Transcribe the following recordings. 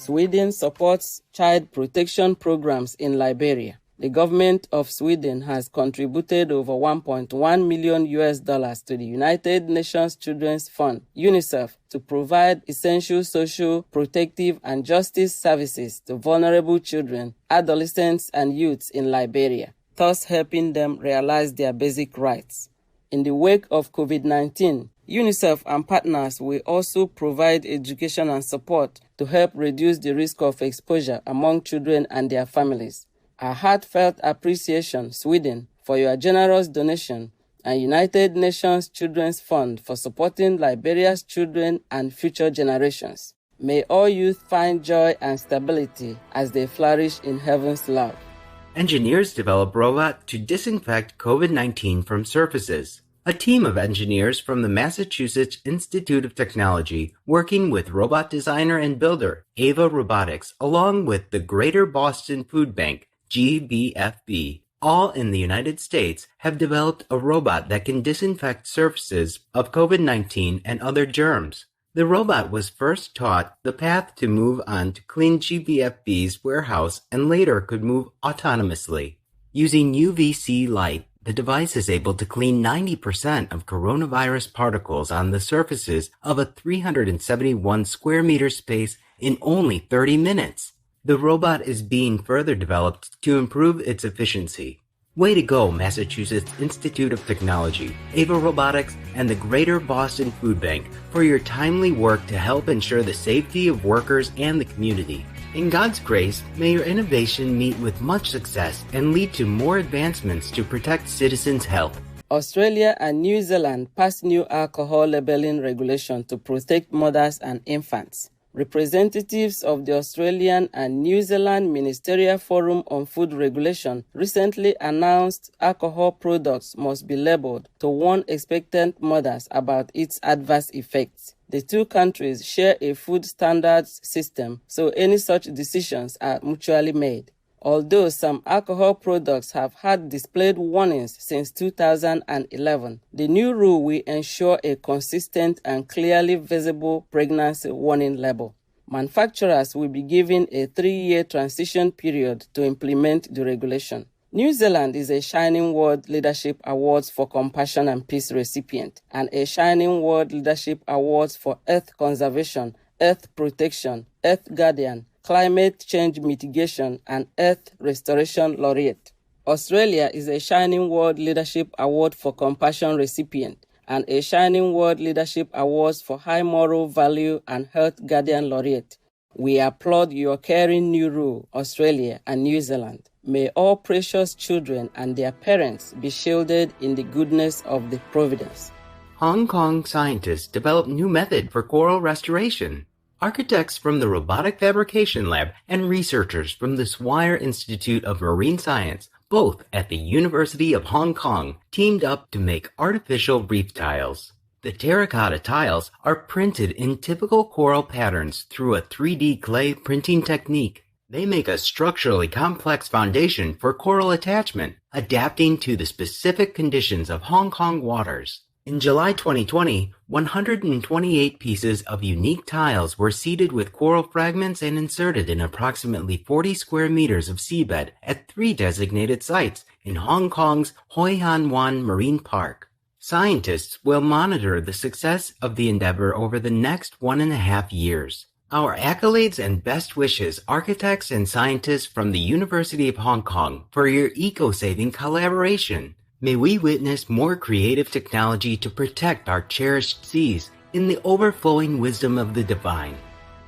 Sweden supports child protection programs in Liberia. The government of Sweden has contributed over $1.1 million to the United Nations Children's Fund, UNICEF, to provide essential social, protective, and justice services to vulnerable children, adolescents, and youths in Liberia, thus helping them realize their basic rights. In the wake of COVID-19, UNICEF and partners will also provide education and support to help reduce the risk of exposure among children and their families. Our heartfelt appreciation, Sweden, for your generous donation, and United Nations Children's Fund for supporting Liberia's children and future generations. May all youth find joy and stability as they flourish in heaven's love. Engineers develop robot to disinfect COVID-19 from surfaces. A team of engineers from the Massachusetts Institute of Technology, working with robot designer and builder Ava Robotics, along with the Greater Boston Food Bank, GBFB, all in the United States, have developed a robot that can disinfect surfaces of COVID-19 and other germs. The robot was first taught the path to move on to clean GBFB's warehouse and later could move autonomously. Using UVC light, the device is able to clean 90% of coronavirus particles on the surfaces of a 371 square meter space in only 30 minutes. The robot is being further developed to improve its efficiency. Way to go, Massachusetts Institute of Technology, Ava Robotics, and the Greater Boston Food Bank for your timely work to help ensure the safety of workers and the community. In God's grace, may your innovation meet with much success and lead to more advancements to protect citizens' health. Australia and New Zealand passed new alcohol labeling regulation to protect mothers and infants. Representatives of the Australian and New Zealand Ministerial Forum on Food Regulation recently announced alcohol products must be labeled to warn expectant mothers about its adverse effects. The two countries share a food standards system, so any such decisions are mutually made. Although some alcohol products have had displayed warnings since 2011, the new rule will ensure a consistent and clearly visible pregnancy warning label. Manufacturers will be given a 3-year transition period to implement the regulation. New Zealand is a Shining World Leadership Awards for Compassion and Peace recipient and a Shining World Leadership Awards for Earth Conservation, Earth Protection, Earth Guardian, Climate Change Mitigation, and Earth Restoration Laureate. Australia is a Shining World Leadership Award for Compassion recipient and a Shining World Leadership Awards for High Moral Value and Health Guardian Laureate. We applaud your caring new rule, Australia and New Zealand. May all precious children and their parents be shielded in the goodness of the providence. Hong Kong scientists develop new method for coral restoration. Architects from the Robotic Fabrication Lab and researchers from the Swire Institute of Marine Science, both at the University of Hong Kong, teamed up to make artificial reef tiles. The terracotta tiles are printed in typical coral patterns through a 3D clay printing technique. They make a structurally complex foundation for coral attachment, adapting to the specific conditions of Hong Kong waters. In July 2020, 128 pieces of unique tiles were seeded with coral fragments and inserted in approximately 40 square meters of seabed at 3 designated sites in Hong Kong's Hoi Han Wan Marine Park. Scientists will monitor the success of the endeavor over the next 1.5 years. Our accolades and best wishes, architects and scientists from the University of Hong Kong, for your eco-saving collaboration. May we witness more creative technology to protect our cherished seas in the overflowing wisdom of the divine.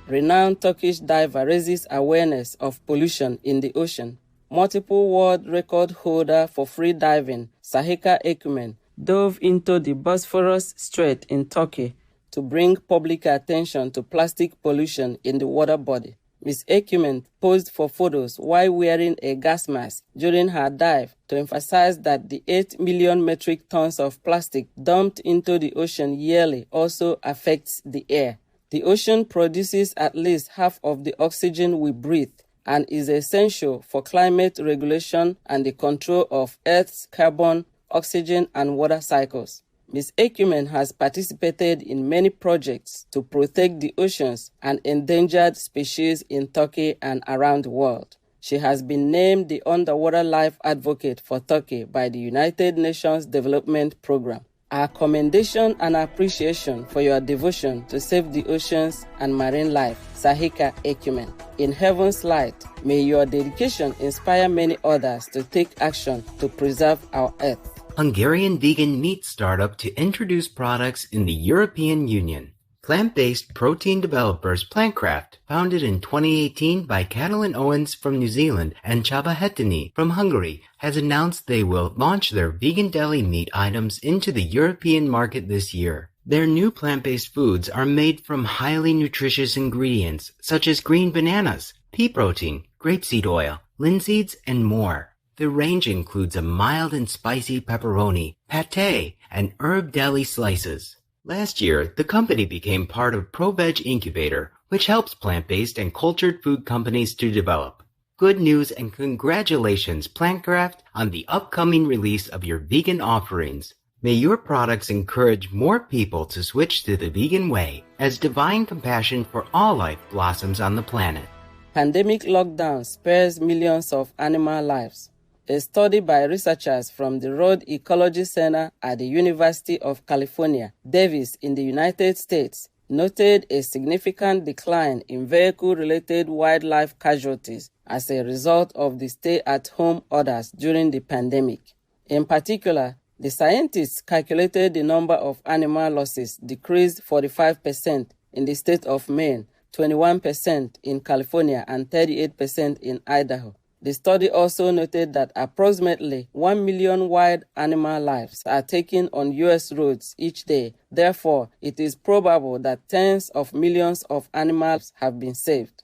Renowned Turkish diver raises awareness of pollution in the ocean. Multiple world record holder for free diving, Sahika Ekumen, dove into the Bosphorus Strait in Turkey to bring public attention to plastic pollution in the water body. Ms. Ekumen posed for photos while wearing a gas mask during her dive to emphasize that the 8 million metric tons of plastic dumped into the ocean yearly also affects the air. The ocean produces at least half of the oxygen we breathe and is essential for climate regulation and the control of Earth's carbon, oxygen, and water cycles. Ms. Ecumen has participated in many projects to protect the oceans and endangered species in Turkey and around the world. She has been named the Underwater Life Advocate for Turkey by the United Nations Development Programme. Our commendation and appreciation for your devotion to save the oceans and marine life, Sahika Ecumen. In heaven's light, may your dedication inspire many others to take action to preserve our earth. Hungarian vegan meat startup to introduce products in the European Union. Plant-based protein developers Plantcraft, founded in 2018 by Catalin Owens from New Zealand and Csaba Hetini from Hungary, has announced they will launch their vegan deli meat items into the European market this year. Their new plant-based foods are made from highly nutritious ingredients such as green bananas, pea protein, grapeseed oil, linseeds, and more. The range includes a mild and spicy pepperoni, pate, and herb deli slices. Last year, the company became part of ProVeg Incubator, which helps plant-based and cultured food companies to develop. Good news and congratulations, Plantcraft, on the upcoming release of your vegan offerings. May your products encourage more people to switch to the vegan way as divine compassion for all life blossoms on the planet. Pandemic lockdown spares millions of animal lives. A study by researchers from the Road Ecology Center at the University of California, Davis in the United States, noted a significant decline in vehicle-related wildlife casualties as a result of the stay-at-home orders during the pandemic. In particular, the scientists calculated the number of animal losses decreased 45% in the state of Maine, 21% in California, and 38% in Idaho. The study also noted that approximately 1 million wild animal lives are taken on U.S. roads each day. Therefore, it is probable that tens of millions of animals have been saved.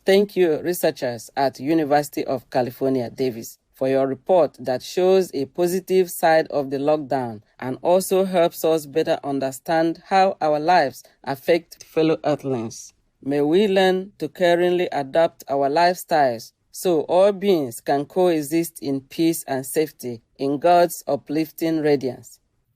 Thank you, researchers at University of California, Davis, for your report that shows a positive side of the lockdown and also helps us better understand how our lives affect fellow Earthlings. May we learn to caringly adapt our lifestyles so all beings can coexist in peace and safety in God's uplifting radiance.